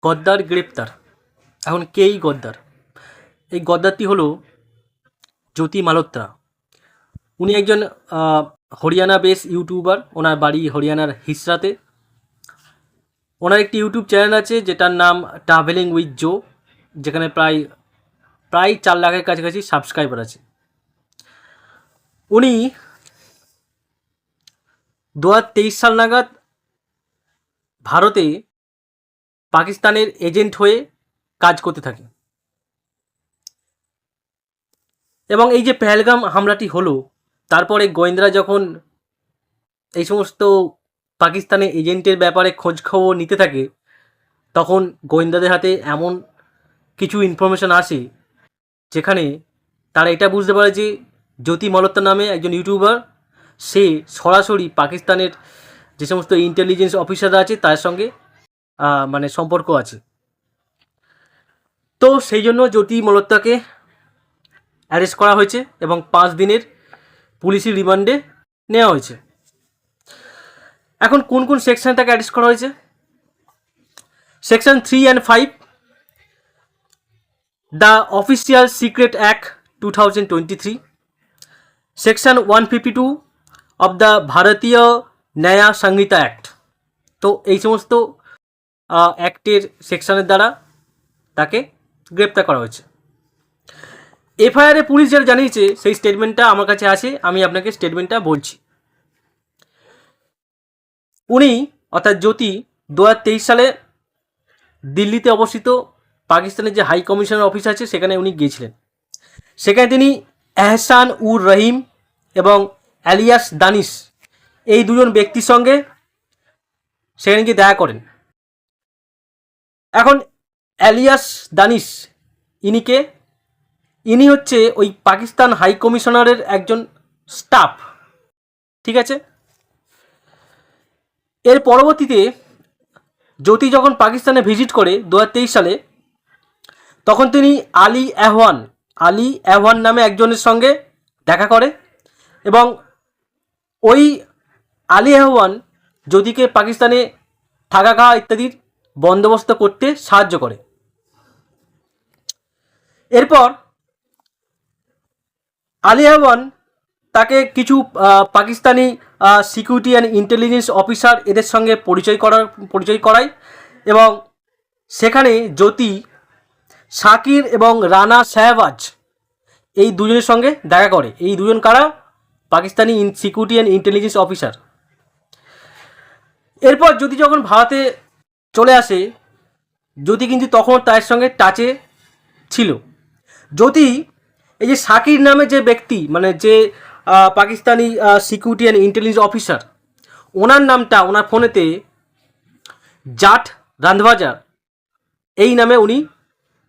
গদ্দার গ্রেপ্তার। এখন কেই গদ্দার? এই গদ্দারটি হলো জ্যোতি মালহোত্রা। উনি একজন হরিয়ানা বেস ইউটিউবার। ওনার বাড়ি হরিয়ানার হিসরাতে। ওনার একটি ইউটিউব চ্যানেল আছে যেটার নাম ট্রাভেলিং উইথ জো, যেখানে প্রায় প্রায় 4 লাখের কাছাকাছি সাবস্ক্রাইবার আছে। উনি 2023 সাল নাগাদ ভারতে পাকিস্তানের এজেন্ট হয়ে কাজ করতে থাকে এবং এই যে পেহেলগাম হামলাটি হলো, তারপরে গোয়েন্দারা যখন এই সমস্ত পাকিস্তানের এজেন্টের ব্যাপারে খোঁজ খবর নিতে থাকে, তখন গোয়েন্দাদের হাতে এমন কিছু ইনফরমেশান আসে যেখানে তারা এটা বুঝতে পারে যে জ্যোতি মালহোত্রা নামে একজন ইউটিউবার, সে সরাসরি পাকিস্তানের যে সমস্ত ইন্টেলিজেন্স অফিসাররা আছে তার সঙ্গে মানে সম্পর্ক আছে। তো সেই জন্য জ্যোতি মালহোত্রাকে অ্যারেস্ট করা হয়েছে এবং 5 দিনের পুলিশি রিমান্ডে নেওয়া হয়েছে। এখন কোন কোন সেকশনে তাকে অ্যারেস্ট করা হয়েছে? Section 3 and 5, the official secret act 2023, section 152 of the ভারতীয় ন্যায় সংহিতা অ্যাক্ট। তো এই সমস্ত অ্যাক্টের সেকশনের দ্বারা তাকে গ্রেপ্তার করা হয়েছে। এফআইআরে পুলিশ যারা জানিয়েছে সেই স্টেটমেন্টটা আমার কাছে আছে, আমি আপনাকে স্টেটমেন্টটা বলছি। উনি অর্থাৎ জ্যোতি 2023 সালে দিল্লিতে অবস্থিত পাকিস্তানের যে হাই কমিশনের অফিস আছে সেখানে উনি গিয়েছিলেন। সেখানে তিনি এহসান উর রহিম এবং এলিয়াস দানিশ এই দুজন ব্যক্তির সঙ্গে সেখানে গিয়ে দেখা করেন। এখন এলিয়াস দানিশ ইনি হচ্ছে ওই পাকিস্তান হাই কমিশনারের একজন স্টাফ, ঠিক আছে। এর পরবর্তীতে জ্যোতি যখন পাকিস্তানে ভিজিট করে 2023 সালে, তখন তিনি আলী আহওয়ান নামে একজনের সঙ্গে দেখা করে এবং ওই আলী আহওয়ান জ্যোতিকে পাকিস্তানে থাকা খাওয়া ইত্যাদির বন্দোবস্ত করতে সাহায্য করে। এরপর আলী আহওয়ান তাকে কিছু Pakistani security and intelligence officer এদের সঙ্গে পরিচয় করায় এবং সেখানে জ্যোতি শাকির এবং রানা শাহবাজ এই দুজনের সঙ্গে দেখা করে। এই দুজন কারা? Pakistani security and intelligence officer. এরপর জ্যোতি যখন ভারতে চলে আসে, জ্যোতি কিন্তু তখন তার সঙ্গে টাচে ছিল। জ্যোতি এই যে শাকির নামে যে ব্যক্তি, মানে যে Pakistani security and intelligence officer, ওনার নামটা ওনার ফোনেতে জাট রান্ধবাজা এই নামে উনি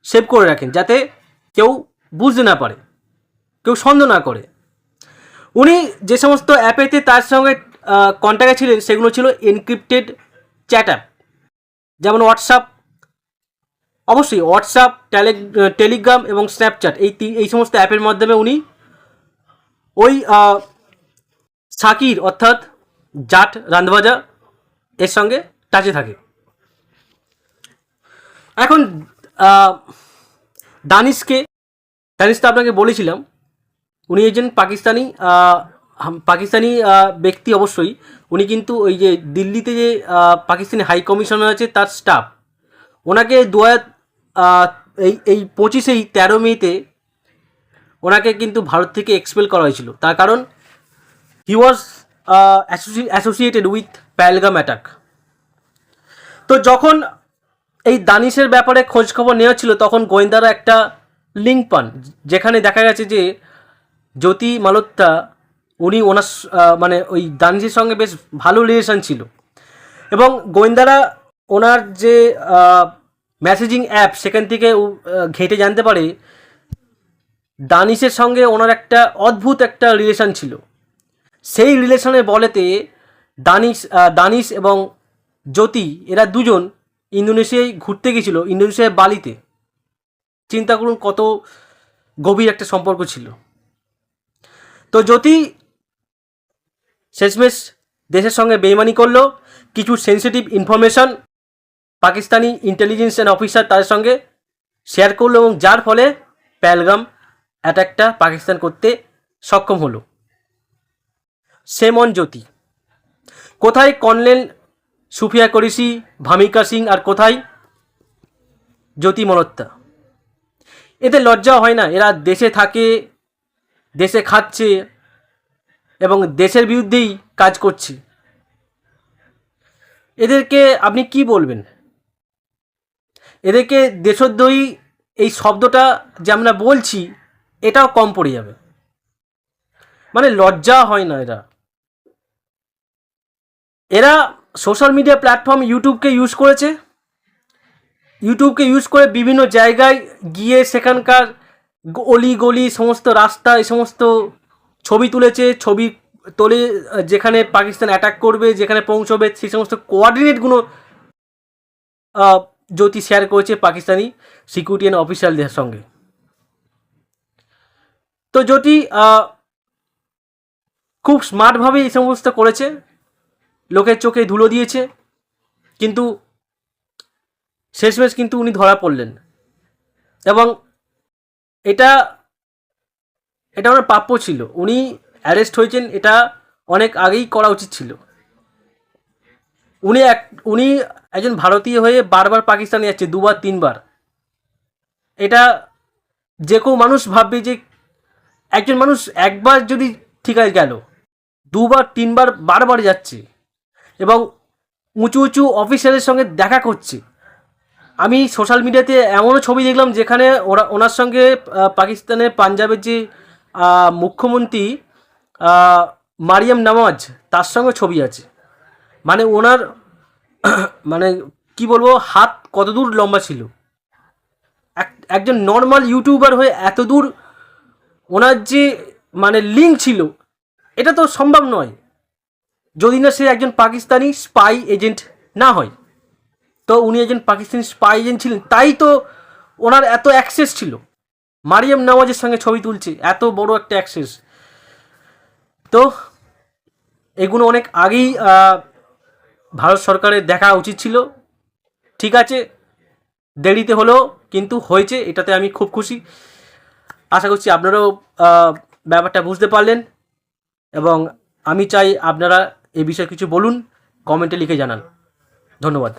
সেভ করে রাখেন, যাতে কেউ বুঝতে না পারে, কেউ সন্দেহ না করে। উনি যে সমস্ত অ্যাপেতে তার সঙ্গে কন্ট্যাক্টে ছিলেন সেগুলো ছিল এনক্রিপ্টেড চ্যাট অ্যাপ, যেমন হোয়াটসঅ্যাপ, অবশ্যই হোয়াটসঅ্যাপ, টেলিগ্রাম এবং স্ন্যাপচ্যাট এই সমস্ত অ্যাপের মাধ্যমে উনি ওই শাকির অর্থাৎ জাট রান্ধবাজা এর সঙ্গে টাচে থাকে। এখন দানিশকে আপনাকে বলেছিলাম, উনি একজন পাকিস্তানি ব্যক্তি। অবশ্যই উনি কিন্তু ওই যে দিল্লিতে যে পাকিস্তানি হাই কমিশনার আছে তার স্টাফ। ওনাকে এই 13 মেতে ওনাকে কিন্তু ভারত থেকে এক্সপেল করা হয়েছিল। তার কারণ হি was associated with Pahalgam attack. তো যখন এই দানিশের ব্যাপারে খোঁজ খবর নেওয়া ছিল, তখন গোয়েন্দারা একটা লিঙ্ক পান যেখানে দেখা গেছে যে জ্যোতি মালহোত্রা উনি ওনার মানে ওই দানিশের সঙ্গে বেশ ভালো রিলেশন ছিল এবং গোয়েন্দারা ওনার যে মেসেজিং অ্যাপ সেখান থেকে ঘেঁটে জানতে পারে দানিশের সঙ্গে ওনার একটা অদ্ভুত একটা রিলেশন ছিল। সেই রিলেশনের বলেতে দানিশ এবং জ্যোতি এরা দুজন ইন্দোনেশিয়ায় ঘুরতে গেছিল, ইন্দোনেশিয়ার বালিতে। চিন্তা করুন কত গভীর একটা সম্পর্ক ছিল। তো জ্যোতি শেষমেশ দেশের সঙ্গে বেইমানি করলো, কিছু sensitive information Pakistani intelligence and officer তাদের সঙ্গে শেয়ার করলো, এবং যার ফলে পেহেলগাম অ্যাটাকটা পাকিস্তান করতে সক্ষম হলো। সেমন জ্যোতি, কোথায় কর্নেল সুফিয়া কুরেশি, ভামিকা সিং, আর কোথায় জ্যোতি মলহোত্রা? এদের লজ্জা হয় না? এরা দেশে থাকে, দেশে খাচ্ছে এবং দেশের বিরুদ্ধেই কাজ করছে। এদেরকে আপনি কি বলবেন? এদেরকে দেশদ্রোহী এই শব্দটা যে আমরা বলছি এটাও কম পড়ে যাবে। মানে লজ্জা হয় না? এরা সোশ্যাল মিডিয়া প্ল্যাটফর্ম ইউটিউবকে ইউজ করে বিভিন্ন জায়গায় গিয়ে সেখানকার অলি গলি, সমস্ত রাস্তা, এই সমস্ত ছবি তুলেছে। ছবি তোলে যেখানে পাকিস্তান অ্যাটাক করবে, যেখানে পৌঁছবে, সেই সমস্ত কোঅর্ডিনেটগুলো জ্যোতি শেয়ার করেছে পাকিস্তানি সিকিউরিটি অ্যান্ড অফিসারদের সঙ্গে। তো জ্যোতি খুব স্মার্টভাবে এই সমস্ত করেছে, লোকের চোখে ধুলো দিয়েছে, কিন্তু শেষমেশ কিন্তু উনি ধরা পড়লেন। এবং এটা ওনার প্রাপ্য ছিল। উনি অ্যারেস্ট হয়েছেন, এটা অনেক আগেই করা উচিত ছিল। উনি একজন ভারতীয় হয়ে বারবার পাকিস্তানে যাচ্ছে, 2বার 3বার। এটা যে কেউ মানুষ ভাববে যে একজন মানুষ একবার যদি ঠিক আছে গেল, 2বার 3বার বারবার যাচ্ছে এবং উঁচু উঁচু অফিসারের সঙ্গে দেখা করছে। আমি সোশ্যাল মিডিয়াতে এমনও ছবি দেখলাম যেখানে ওনার সঙ্গে পাকিস্তানের পাঞ্জাবের যে মুখ্যমন্ত্রী মারিয়াম নওয়াজ, তার সঙ্গে ছবি আছে। মানে ওনার মানে কি বলবো, হাত কত দূর লম্বা ছিল। একজন নর্মাল ইউটিউবার হয়ে এত দূর ওনার যে মানে লিঙ্ক ছিল, এটা তো সম্ভব নয় যদি না সে একজন পাকিস্তানি স্পাই এজেন্ট না হয়। তো উনি একজন পাকিস্তানি স্পাই এজেন্ট ছিলেন, তাই তো ওনার এত অ্যাক্সেস ছিল। মারিয়াম নওয়াজের সঙ্গে ছবি তুলছে, এত বড় একটা অ্যাক্সেস। তো এগুলো অনেক আগেই ভারত সরকারের দেখা উচিত ছিল। ঠিক আছে, দেরিতে হলেও কিন্তু হয়েছে, এটাতে আমি খুব খুশি। আশা করছি আপনারাও ব্যাপারটা বুঝতে পারলেন, এবং আমি চাই আপনারা এ বিষয়ে কিছু বলুন, কমেন্টে লিখে জানান। ধন্যবাদ।